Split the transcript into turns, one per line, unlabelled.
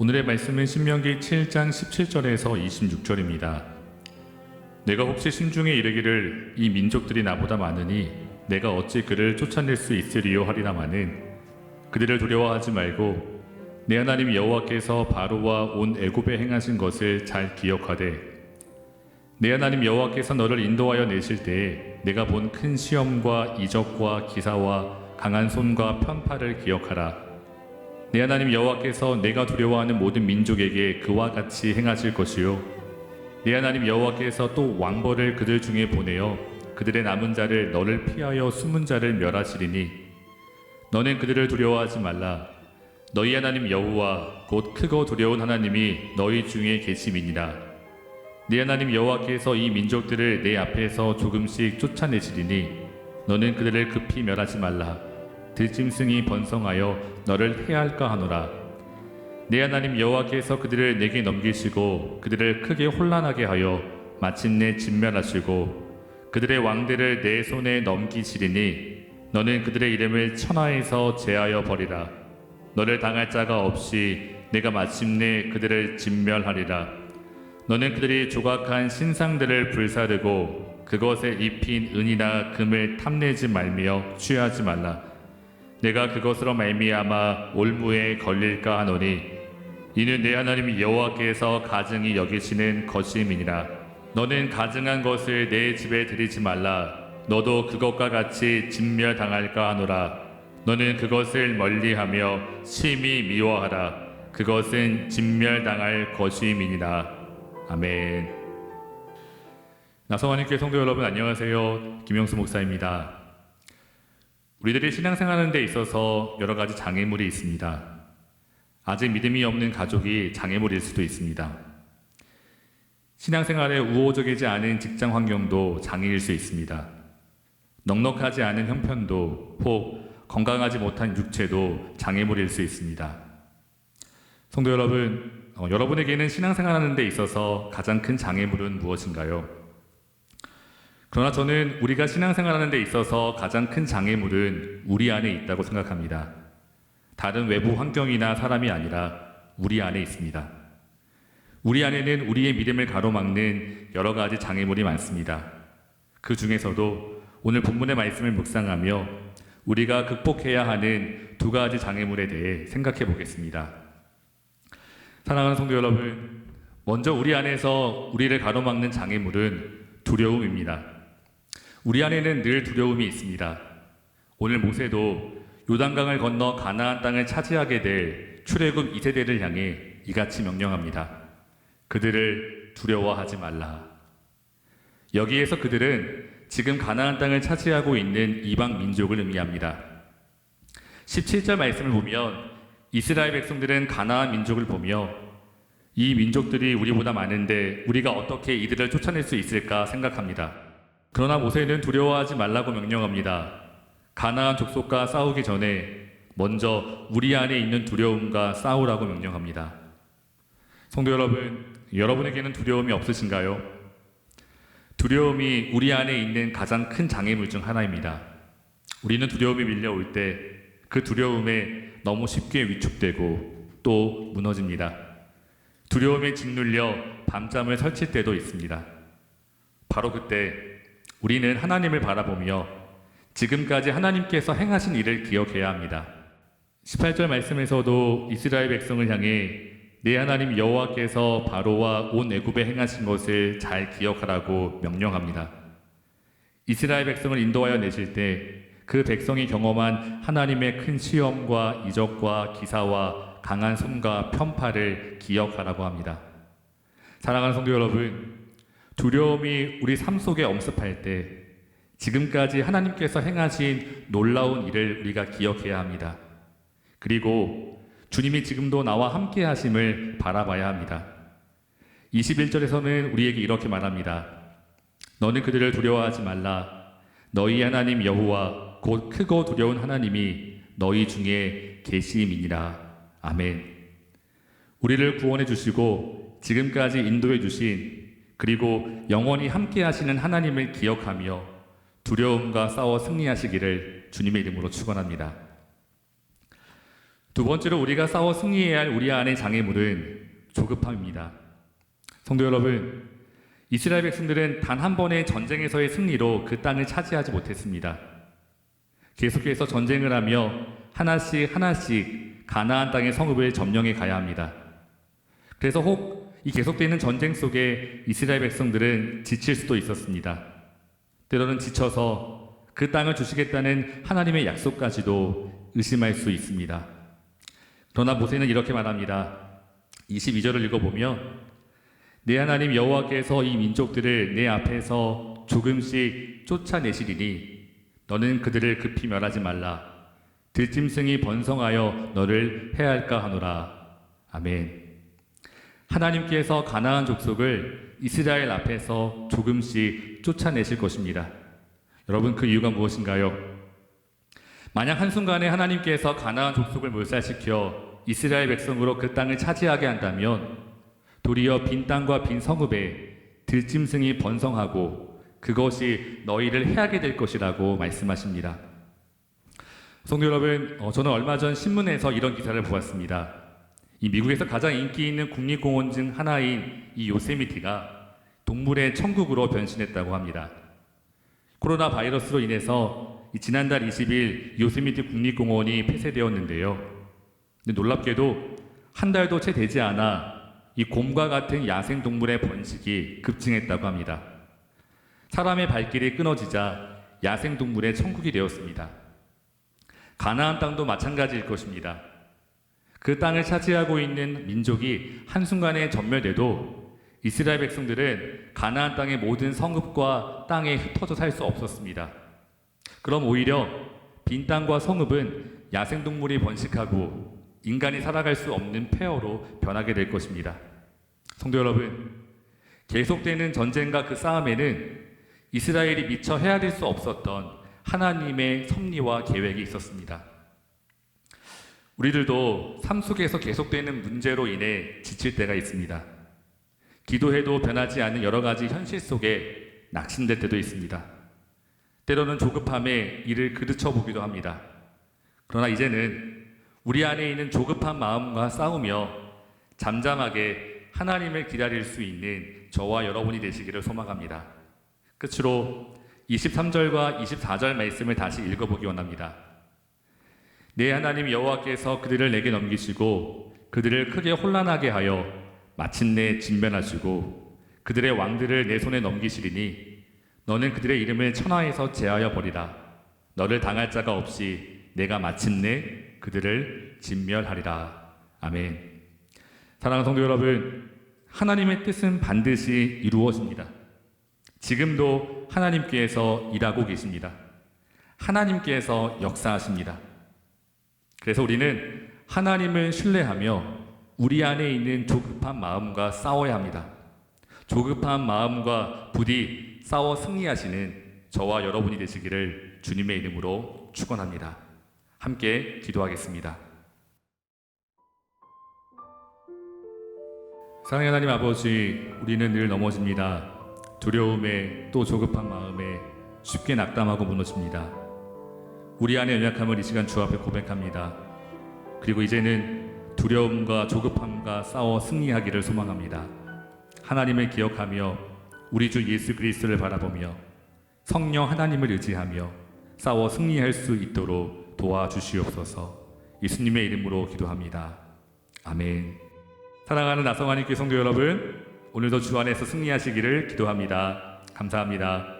오늘의 말씀은 신명기 7장 17절에서 26절입니다. 내가 혹시 심중에 이르기를 이 민족들이 나보다 많으니 내가 어찌 그를 쫓아낼 수 있으리요 하리라마는 그들을 두려워하지 말고 내 하나님 여호와께서 바로와 온 애굽에 행하신 것을 잘 기억하되 내 하나님 여호와께서 너를 인도하여 내실 때에 내가 본 큰 시험과 이적과 기사와 강한 손과 편팔을 기억하라. 내 하나님 여호와께서 내가 두려워하는 모든 민족에게 그와 같이 행하실 것이요 내 하나님 여호와께서 또 왕벌을 그들 중에 보내어 그들의 남은 자를 너를 피하여 숨은 자를 멸하시리니 너는 그들을 두려워하지 말라. 너희 하나님 여호와 곧 크고 두려운 하나님이 너희 중에 계심이니라. 내 하나님 여호와께서 이 민족들을 내 앞에서 조금씩 쫓아내시리니 너는 그들을 급히 멸하지 말라. 들짐승이 번성하여 너를 해할까 하노라. 내 하나님 여호와께서 그들을 내게 넘기시고 그들을 크게 혼란하게 하여 마침내 진멸하시고 그들의 왕들을 내 손에 넘기시리니 너는 그들의 이름을 천하에서 제하여 버리라. 너를 당할 자가 없이 내가 마침내 그들을 진멸하리라. 너는 그들이 조각한 신상들을 불사르고 그것에 입힌 은이나 금을 탐내지 말며 취하지 말라. 내가 그것으로 말미암아 올무에 걸릴까 하노니 이는 내 하나님 여호와께서 가증히 여기시는 것임이니라. 너는 가증한 것을 내 집에 들이지 말라. 너도 그것과 같이 진멸당할까 하노라. 너는 그것을 멀리하며 심히 미워하라. 그것은 진멸당할 것임이니라. 아멘. 나성환님께 성도 여러분 안녕하세요. 김영수 목사입니다. 우리들이 신앙생활하는 데 있어서 여러 가지 장애물이 있습니다. 아직 믿음이 없는 가족이 장애물일 수도 있습니다. 신앙생활에 우호적이지 않은 직장 환경도 장애일 수 있습니다. 넉넉하지 않은 형편도 혹 건강하지 못한 육체도 장애물일 수 있습니다. 성도 여러분, 여러분에게는 신앙생활하는 데 있어서 가장 큰 장애물은 무엇인가요? 그러나 저는 우리가 신앙생활하는 데 있어서 가장 큰 장애물은 우리 안에 있다고 생각합니다. 다른 외부 환경이나 사람이 아니라 우리 안에 있습니다. 우리 안에는 우리의 믿음을 가로막는 여러 가지 장애물이 많습니다. 그 중에서도 오늘 본문의 말씀을 묵상하며 우리가 극복해야 하는 두 가지 장애물에 대해 생각해 보겠습니다. 사랑하는 성도 여러분, 먼저 우리 안에서 우리를 가로막는 장애물은 두려움입니다. 우리 안에는 늘 두려움이 있습니다. 오늘 모세도 요단강을 건너 가나안 땅을 차지하게 될 출애굽 2세대를 향해 이같이 명령합니다. 그들을 두려워하지 말라. 여기에서 그들은 지금 가나안 땅을 차지하고 있는 이방 민족을 의미합니다. 17절 말씀을 보면 이스라엘 백성들은 가나안 민족을 보며 이 민족들이 우리보다 많은데 우리가 어떻게 이들을 쫓아낼 수 있을까 생각합니다. 그러나 모세는 두려워하지 말라고 명령합니다. 가나안 족속과 싸우기 전에 먼저 우리 안에 있는 두려움과 싸우라고 명령합니다. 성도 여러분, 여러분에게는 두려움이 없으신가요? 두려움이 우리 안에 있는 가장 큰 장애물 중 하나입니다. 우리는 두려움이 밀려올 때 그 두려움에 너무 쉽게 위축되고 또 무너집니다. 두려움에 짓눌려 밤잠을 설칠 때도 있습니다. 바로 그때 우리는 하나님을 바라보며 지금까지 하나님께서 행하신 일을 기억해야 합니다. 18절 말씀에서도 이스라엘 백성을 향해 내 하나님 여호와께서 바로와 온 애굽에 행하신 것을 잘 기억하라고 명령합니다. 이스라엘 백성을 인도하여 내실 때 그 백성이 경험한 하나님의 큰 시험과 이적과 기사와 강한 손과 편팔을 기억하라고 합니다. 사랑하는 성도 여러분, 두려움이 우리 삶 속에 엄습할 때 지금까지 하나님께서 행하신 놀라운 일을 우리가 기억해야 합니다. 그리고 주님이 지금도 나와 함께 하심을 바라봐야 합니다. 21절에서는 우리에게 이렇게 말합니다. 너는 그들을 두려워하지 말라. 너희 하나님 여호와 곧 크고 두려운 하나님이 너희 중에 계시임이니라. 아멘. 우리를 구원해 주시고 지금까지 인도해 주신 그리고 영원히 함께 하시는 하나님을 기억하며 두려움과 싸워 승리하시기를 주님의 이름으로 축원합니다. 두 번째로 우리가 싸워 승리해야 할 우리 안의 장애물은 조급함입니다. 성도 여러분, 이스라엘 백성들은 단 한 번의 전쟁에서의 승리로 그 땅을 차지하지 못했습니다. 계속해서 전쟁을 하며 하나씩 가나안 땅의 성읍을 점령해 가야 합니다. 그래서 혹 이 계속되는 전쟁 속에 이스라엘 백성들은 지칠 수도 있었습니다. 때로는 지쳐서 그 땅을 주시겠다는 하나님의 약속까지도 의심할 수 있습니다. 그러나 모세는 이렇게 말합니다. 22절을 읽어보면 내 하나님 여호와께서 이 민족들을 내 앞에서 조금씩 쫓아내시리니 너는 그들을 급히 멸하지 말라. 들짐승이 번성하여 너를 해할까 하노라. 아멘. 하나님께서 가나안 족속을 이스라엘 앞에서 조금씩 쫓아내실 것입니다. 여러분, 그 이유가 무엇인가요? 만약 한순간에 하나님께서 가나안 족속을 몰살시켜 이스라엘 백성으로 그 땅을 차지하게 한다면 도리어 빈 땅과 빈 성읍에 들짐승이 번성하고 그것이 너희를 해하게 될 것이라고 말씀하십니다. 성도 여러분, 저는 얼마 전 신문에서 이런 기사를 보았습니다. 이 미국에서 가장 인기 있는 국립공원 중 하나인 이 요세미티가 동물의 천국으로 변신했다고 합니다. 코로나 바이러스로 인해서 지난달 20일 요세미티 국립공원이 폐쇄되었는데요. 근데 놀랍게도 한 달도 채 되지 않아 이 곰과 같은 야생동물의 번식이 급증했다고 합니다. 사람의 발길이 끊어지자 야생동물의 천국이 되었습니다. 가나안 땅도 마찬가지일 것입니다. 그 땅을 차지하고 있는 민족이 한순간에 전멸돼도 이스라엘 백성들은 가나안 땅의 모든 성읍과 땅에 흩어져 살 수 없었습니다. 그럼 오히려 빈 땅과 성읍은 야생동물이 번식하고 인간이 살아갈 수 없는 폐허로 변하게 될 것입니다. 성도 여러분, 계속되는 전쟁과 그 싸움에는 이스라엘이 미처 헤아릴 수 없었던 하나님의 섭리와 계획이 있었습니다. 우리들도 삶 속에서 계속되는 문제로 인해 지칠 때가 있습니다. 기도해도 변하지 않는 여러 가지 현실 속에 낙심될 때도 있습니다. 때로는 조급함에 이를 그르쳐 보기도 합니다. 그러나 이제는 우리 안에 있는 조급한 마음과 싸우며 잠잠하게 하나님을 기다릴 수 있는 저와 여러분이 되시기를 소망합니다. 끝으로 23절과 24절 말씀을 다시 읽어보기 원합니다. 내 하나님 여호와께서 그들을 내게 넘기시고 그들을 크게 혼란하게 하여 마침내 진멸하시고 그들의 왕들을 내 손에 넘기시리니 너는 그들의 이름을 천하에서 제하여 버리라. 너를 당할 자가 없이 내가 마침내 그들을 진멸하리라. 아멘. 사랑하는 성도 여러분, 하나님의 뜻은 반드시 이루어집니다. 지금도 하나님께서 일하고 계십니다. 하나님께서 역사하십니다. 그래서 우리는 하나님을 신뢰하며 우리 안에 있는 조급한 마음과 싸워야 합니다. 조급한 마음과 부디 싸워 승리하시는 저와 여러분이 되시기를 주님의 이름으로 축원합니다. 함께 기도하겠습니다. 사랑하는 하나님 아버지, 우리는 늘 넘어집니다. 두려움에 또 조급한 마음에 쉽게 낙담하고 무너집니다. 우리 안의 연약함을 이 시간 주 앞에 고백합니다. 그리고 이제는 두려움과 조급함과 싸워 승리하기를 소망합니다. 하나님을 기억하며 우리 주 예수 그리스도를 바라보며 성령 하나님을 의지하며 싸워 승리할 수 있도록 도와주시옵소서. 예수님의 이름으로 기도합니다. 아멘. 사랑하는 나성환 교회 성도 여러분, 오늘도 주 안에서 승리하시기를 기도합니다. 감사합니다.